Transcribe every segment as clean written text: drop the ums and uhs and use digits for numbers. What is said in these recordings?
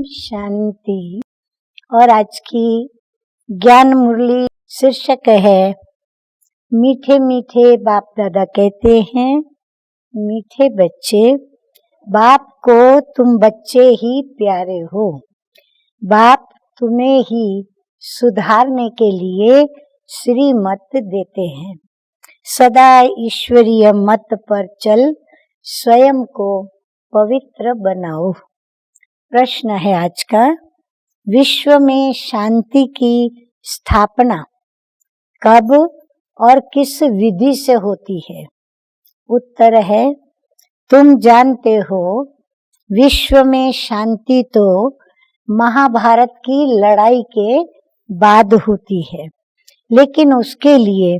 शांति। और आज की ज्ञान मुरली शीर्षक है मीठे मीठे बाप दादा कहते हैं, मीठे बच्चे, बाप को तुम बच्चे ही प्यारे हो। बाप तुम्हें ही सुधारने के लिए श्रीमत देते हैं। सदा ईश्वरीय मत पर चल स्वयं को पवित्र बनाओ। प्रश्न है आज का, विश्व में शांति की स्थापना कब और किस विधि से होती है? उत्तर है, तुम जानते हो विश्व में शांति तो महाभारत की लड़ाई के बाद होती है, लेकिन उसके लिए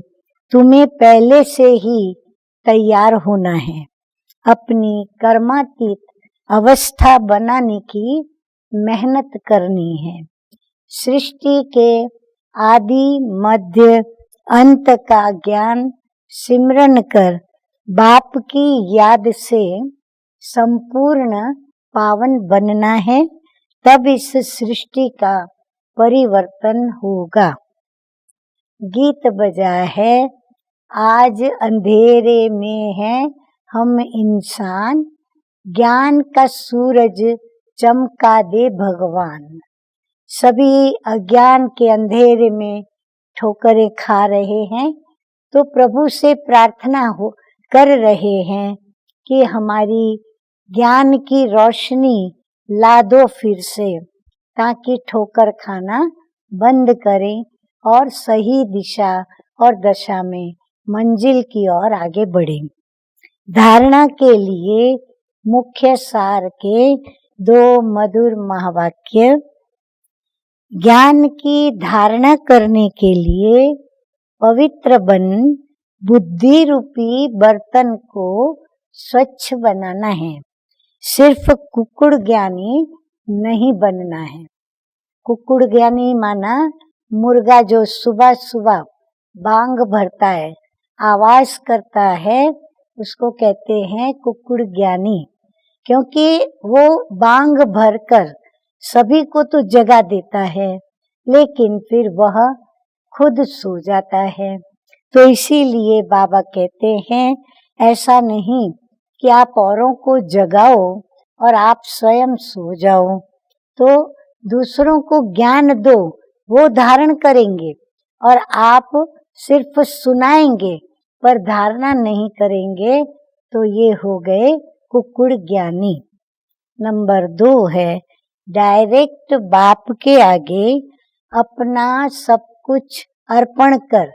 तुम्हें पहले से ही तैयार होना है। अपनी कर्मातीत अवस्था बनाने की मेहनत करनी है। सृष्टि के आदि मध्य अंत का ज्ञान सिमरन कर बाप की याद से संपूर्ण पावन बनना है, तब इस सृष्टि का परिवर्तन होगा। गीत बजा है, आज अंधेरे में है हम इंसान, ज्ञान का सूरज चमका दे भगवान। सभी अज्ञान के अंधेरे में ठोकरें खा रहे हैं, तो प्रभु से प्रार्थना कर रहे हैं कि हमारी ज्ञान की रोशनी ला दो फिर से, ताकि ठोकर खाना बंद करें और सही दिशा और दशा में मंजिल की ओर आगे बढ़ें। धारणा के लिए मुख्य सार के 2 मधुर महावाक्य। ज्ञान की धारणा करने के लिए पवित्र बन बुद्धि रूपी बर्तन को स्वच्छ बनाना है। सिर्फ कुक्कुड़ ज्ञानी नहीं बनना है। कुक्कुड़ ज्ञानी माना मुर्गा जो सुबह सुबह बांग भरता है, आवाज करता है, उसको कहते हैं कुक्कुड़ ज्ञानी, क्योंकि वो बांग भरकर सभी को तो जगा देता है, लेकिन फिर वह खुद सो जाता है। तो इसीलिए बाबा कहते हैं, ऐसा नहीं कि आप औरों को जगाओ और आप स्वयं सो जाओ। तो दूसरों को ज्ञान दो, वो धारण करेंगे, और आप सिर्फ सुनाएंगे पर धारणा नहीं करेंगे, तो ये हो गए कुक्कुड़ ज्ञानी। नंबर 2 है, डायरेक्ट बाप के आगे अपना सब कुछ अर्पण कर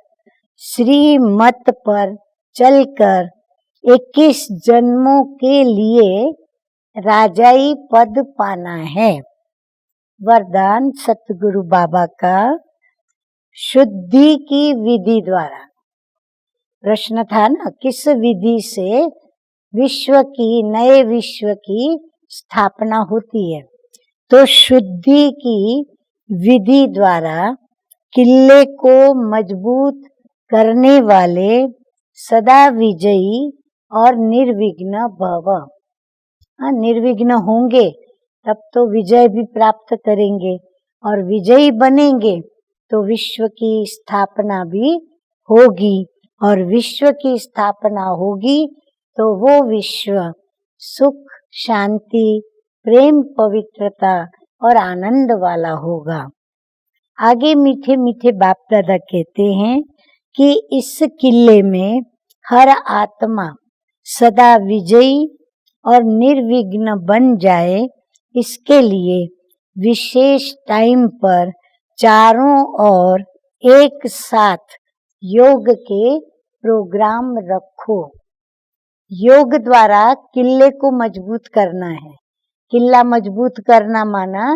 श्रीमत पर चलकर 21 जन्मों के लिए राजाई पद पाना है। वरदान सतगुरु बाबा का, शुद्धि की विधि द्वारा। प्रश्न था ना, किस विधि से नए विश्व की स्थापना होती है? तो शुद्धि की विधि द्वारा किले को मजबूत करने वाले सदा विजयी और निर्विघ्न भव। निर्विघ्न होंगे तब तो विजय भी प्राप्त करेंगे, और विजयी बनेंगे तो विश्व की स्थापना भी होगी, और विश्व की स्थापना होगी तो वो विश्व सुख, शांति, प्रेम, पवित्रता और आनंद वाला होगा। आगे मीठे मीठे बाप दादा कहते हैं कि इस किले में हर आत्मा सदा विजयी और निर्विघ्न बन जाए, इसके लिए विशेष टाइम पर चारों ओर एक साथ योग के प्रोग्राम रखो। योग द्वारा किले को मजबूत करना है। किला मजबूत करना माना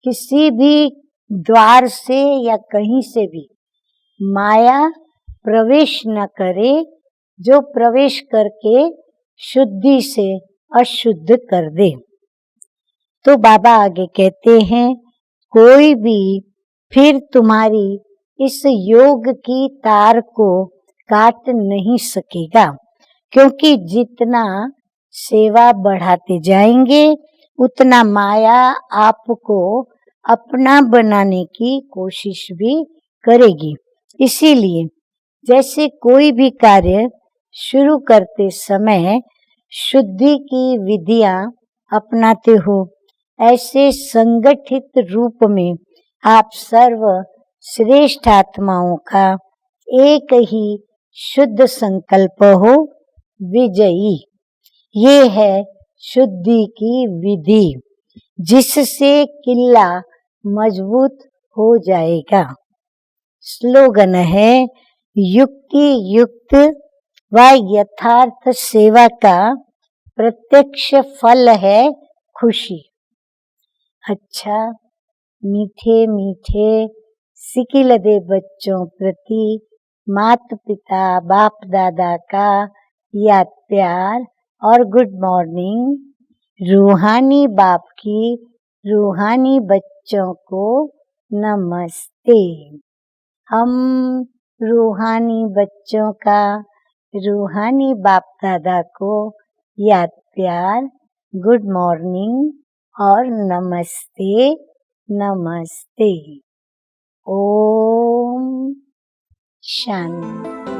किसी भी द्वार से या कहीं से भी माया प्रवेश न करे, जो प्रवेश करके शुद्धि से अशुद्ध कर दे। तो बाबा आगे कहते हैं, कोई भी फिर तुम्हारी इस योग की तार को काट नहीं सकेगा, क्योंकि जितना सेवा बढ़ाते जाएंगे उतना माया आपको अपना बनाने की कोशिश भी करेगी। इसीलिए जैसे कोई भी कार्य शुरू करते समय शुद्धि की विधियां अपनाते हो, ऐसे संगठित रूप में आप सर्व श्रेष्ठ आत्माओं का एक ही शुद्ध संकल्प हो, विजयी। ये है शुद्धि की विधि, जिससे किला मजबूत हो जाएगा। स्लोगन है, युक्ति युक्त व यथार्थ सेवा का प्रत्यक्ष फल है खुशी। अच्छा, मीठे मीठे सिकिलदे बच्चों प्रति माता पिता बाप दादा का याद प्यार और गुड मॉर्निंग। रूहानी बाप की रूहानी बच्चों को नमस्ते। हम रूहानी बच्चों का रूहानी बाप दादा को याद प्यार, गुड मॉर्निंग और नमस्ते नमस्ते। ओम शांति।